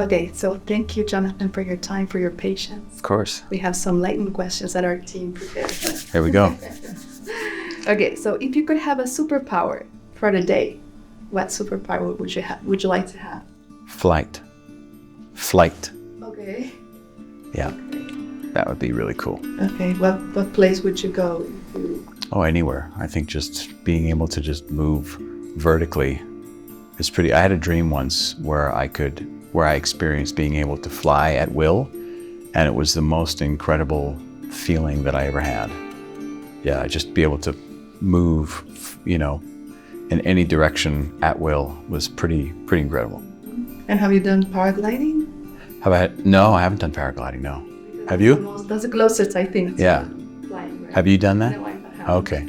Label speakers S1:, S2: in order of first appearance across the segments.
S1: Okay, so thank you, Jonathan, for your time, for your patience.
S2: Of course.
S1: We have some lightning questions that our team prepared.
S2: Here we go.
S1: Okay, so if you could have a superpower for the day, what superpower would you have? Would you like to have?
S2: Flight.
S1: Okay.
S2: Yeah, that would be really cool.
S1: Okay, what place would you go if you...
S2: Oh, anywhere. I think just being able to just move vertically is pretty. I had a dream once where I experienced being able to fly at will, and it was the most incredible feeling that I ever had. Yeah, just be able to move, in any direction at will was pretty incredible.
S1: And have you done paragliding?
S2: No, I haven't done paragliding, no. Have you?
S1: That's the closest, I think, to
S2: Yeah.
S1: flying, right?
S2: Have you done that?
S1: No, I haven't.
S2: Okay.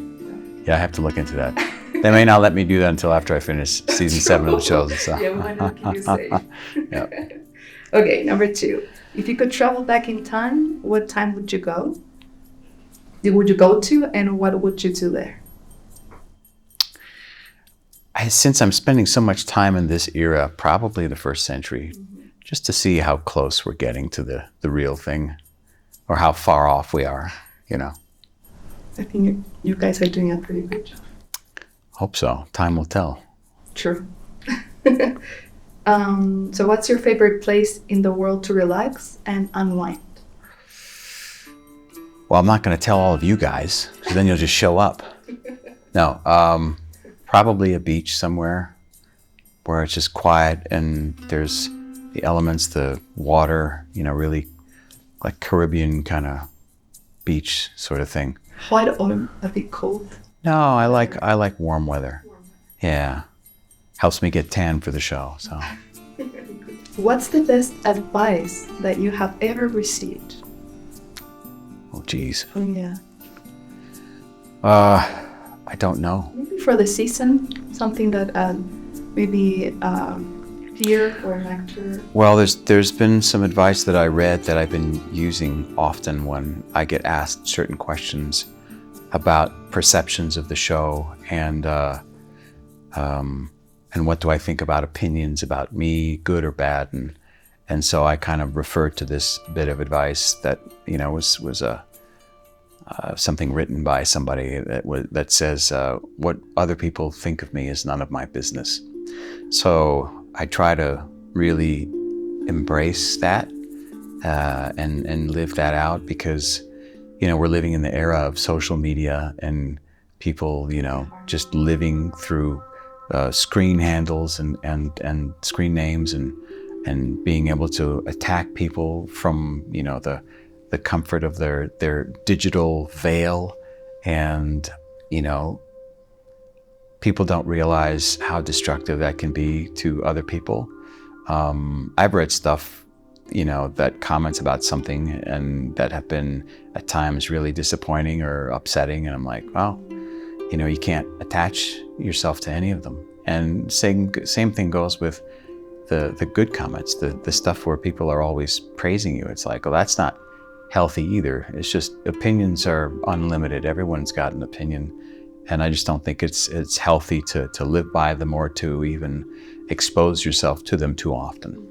S2: Yeah, I have to look into that. They may not let me do that until after I finish season 7 of the show. So.
S1: Yeah, we want to keep you safe.
S2: Yeah.
S1: Okay, number 2. If you could travel back in time, what time would you go? Would you go to, and what would you do there?
S2: Since I'm spending so much time in this era, probably the 1st century, just to see how close we're getting to the real thing, or how far off we are,
S1: I think you guys are doing a pretty good job.
S2: Hope so. Time will tell.
S1: True. So what's your favorite place in the world to relax and unwind?
S2: Well, I'm not going to tell all of you guys, because then you'll just show up. No, probably a beach somewhere where it's just quiet and there's the elements, the water, really like Caribbean kind of beach sort of thing.
S1: Hot or a bit cold?
S2: No, I like warm weather. Yeah, helps me get tan for the show. So,
S1: what's the best advice that you have ever received?
S2: Oh, geez.
S1: Oh, yeah.
S2: I don't know.
S1: Maybe for the season, something that maybe peer or an actor.
S2: Well, there's been some advice that I read that I've been using often when I get asked certain questions about perceptions of the show and what do I think about opinions about me, good or bad, and so I kind of referred to this bit of advice that was something written by somebody that says what other people think of me is none of my business. So I try to really embrace that and live that out, because we're living in the era of social media and people just living through screen handles and screen names and being able to attack people from the comfort of their digital veil, and people don't realize how destructive that can be to other people. I've read stuff that comments about something and that have been at times really disappointing or upsetting, and I'm like, well, you can't attach yourself to any of them. And same thing goes with the good comments, the stuff where people are always praising you. It's like, well, that's not healthy either. It's just opinions are unlimited. Everyone's got an opinion, and I just don't think it's healthy to live by them or to even expose yourself to them too often.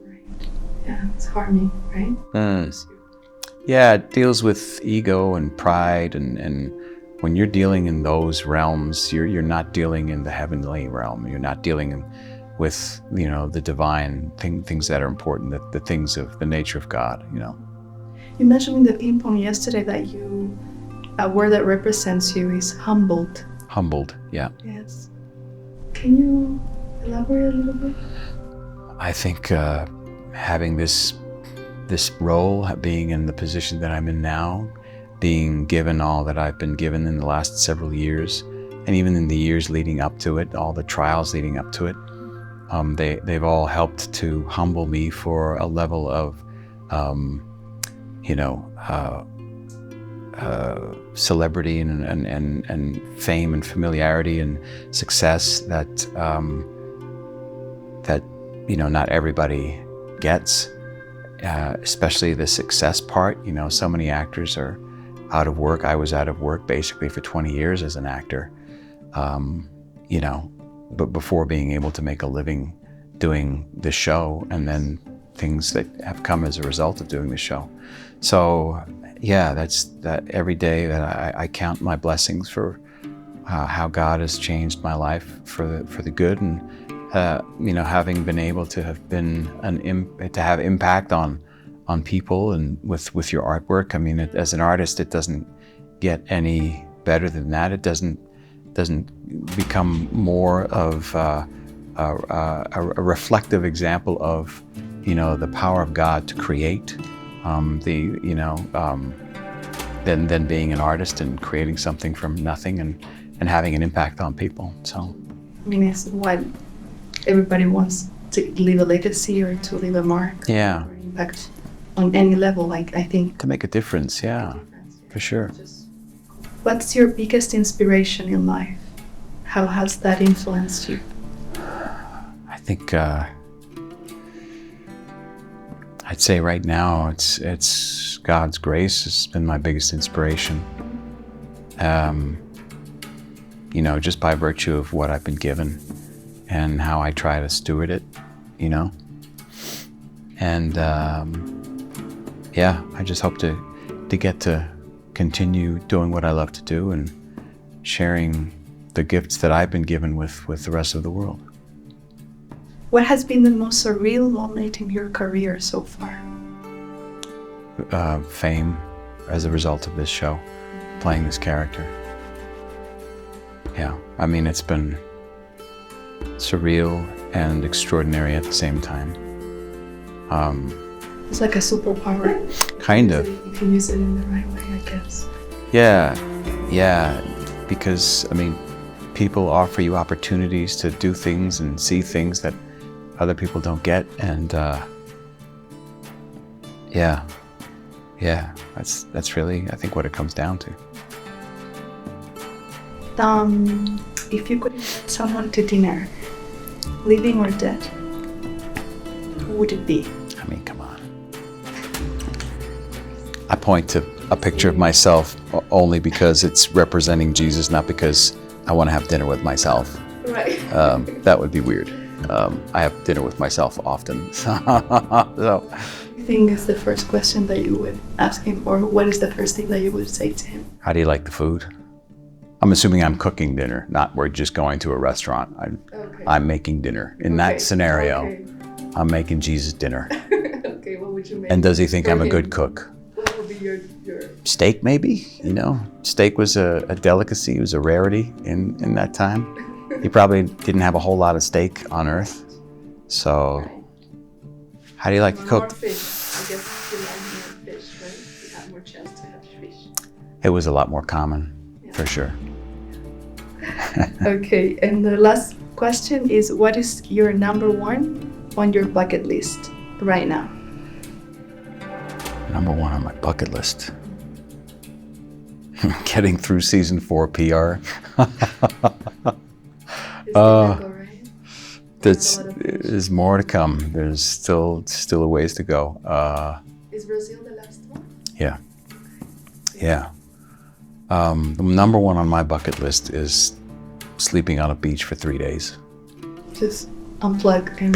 S1: Yeah, it's harming, right?
S2: Yeah, it deals with ego and pride, and when you're dealing in those realms, you're not dealing in the heavenly realm. You're not dealing with the divine things that are important, the things of the nature of God.
S1: You mentioned in the ping pong yesterday that a word that represents you is humbled.
S2: Humbled, yeah.
S1: Yes. Can you elaborate a little bit?
S2: I think having this role, being in the position that I'm in now, being given all that I've been given in the last several years, and even in the years leading up to it, all the trials leading up to it, they've all helped to humble me for a level of celebrity and fame and familiarity and success that not everybody gets, especially the success part. So many actors are out of work. I was out of work basically for 20 years as an actor, but before being able to make a living doing the show, and then things that have come as a result of doing this show. So yeah, that's that every day that I count my blessings for how God has changed my life for the good, and having been able to have been to have impact on people and with your artwork. I mean, as an artist, it doesn't get any better than that. It doesn't become more of a reflective example of the power of God to create, than being an artist and creating something from nothing and having an impact on people. So,
S1: I mean, it's what everybody wants, to leave a legacy or to leave a mark.
S2: Yeah.
S1: Or impact on any level, like, I think.
S2: To make a difference, yeah, for sure.
S1: What's your biggest inspiration in life? How has that influenced you?
S2: I think I'd say right now it's God's grace has been my biggest inspiration. Just by virtue of what I've been given and how I try to steward it, And I just hope to get to continue doing what I love to do and sharing the gifts that I've been given with the rest of the world.
S1: What has been the most surreal moment in your career so far?
S2: Fame as a result of this show, playing this character. Yeah, I mean, it's been surreal and extraordinary at the same time.
S1: It's like a superpower.
S2: Kind of.
S1: If you use it in the right way, I guess.
S2: Yeah, because, I mean, people offer you opportunities to do things and see things that other people don't get, and that's really, I think, what it comes down to.
S1: If you could invite someone to dinner, living or dead, who would it be?
S2: I mean, come on. I point to a picture of myself only because it's representing Jesus, not because I want to have dinner with myself.
S1: Right.
S2: That would be weird. I have dinner with myself often. So.
S1: I think it's the first question that you would ask him, or what is the first thing that you would say to him?
S2: How do you like the food? I'm assuming I'm cooking dinner, not we're just going to a restaurant. I'm making dinner. In that scenario, I'm making Jesus dinner.
S1: Okay, what would you make?
S2: And does he think I'm a good cook?
S1: What would be your...
S2: Steak, maybe? Steak was a delicacy. It was a rarity in that time. He probably didn't have a whole lot of steak on Earth. So, how do you like to cook?
S1: More fish. I guess you like more fish, right? You have more chance to have fish.
S2: It was a lot more common, for sure.
S1: Okay, and the last question is, what is your number one on your bucket list right now?
S2: Number one on my bucket list. Getting through season 4 PR. There's more to come. There's still a ways to go.
S1: Is Brazil the last one?
S2: Yeah. The number one on my bucket list is sleeping on a beach for 3 days.
S1: Just unplug and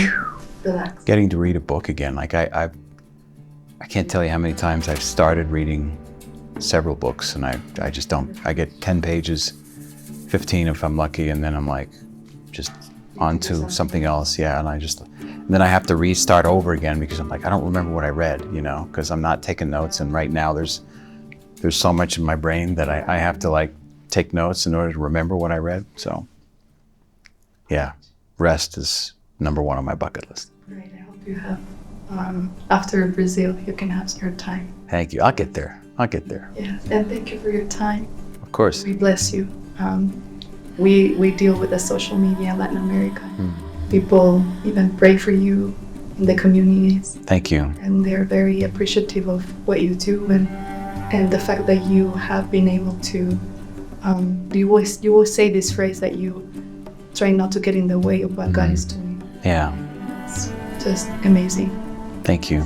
S1: relax.
S2: Getting to read a book again. Like I can't tell you how many times I've started reading several books and I just don't. I get 10 pages, 15 if I'm lucky, and then I'm like just onto something else. Yeah, and then I have to restart over again because I'm like, I don't remember what I read, because I'm not taking notes, and right now there's so much in my brain that I have to like take notes in order to remember what I read. So yeah, rest is number one on my bucket list.
S1: Great, I hope you have, after Brazil, you can have your time.
S2: Thank you, I'll get there.
S1: Yeah, and thank you for your time.
S2: Of course.
S1: We bless you. We deal with the social media in Latin America. People even pray for you in the communities.
S2: Thank you.
S1: And they're very appreciative of what you do, and the fact that you have been able to, you always say this phrase that you try not to get in the way of what God is doing.
S2: Yeah.
S1: It's just amazing.
S2: Thank you.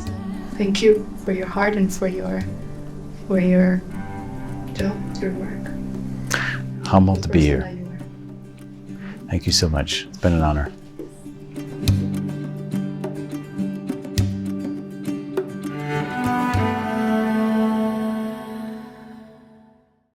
S1: Thank you for your heart and for your job, your work.
S2: Humbled to be here. Thank you so much. It's been an honor.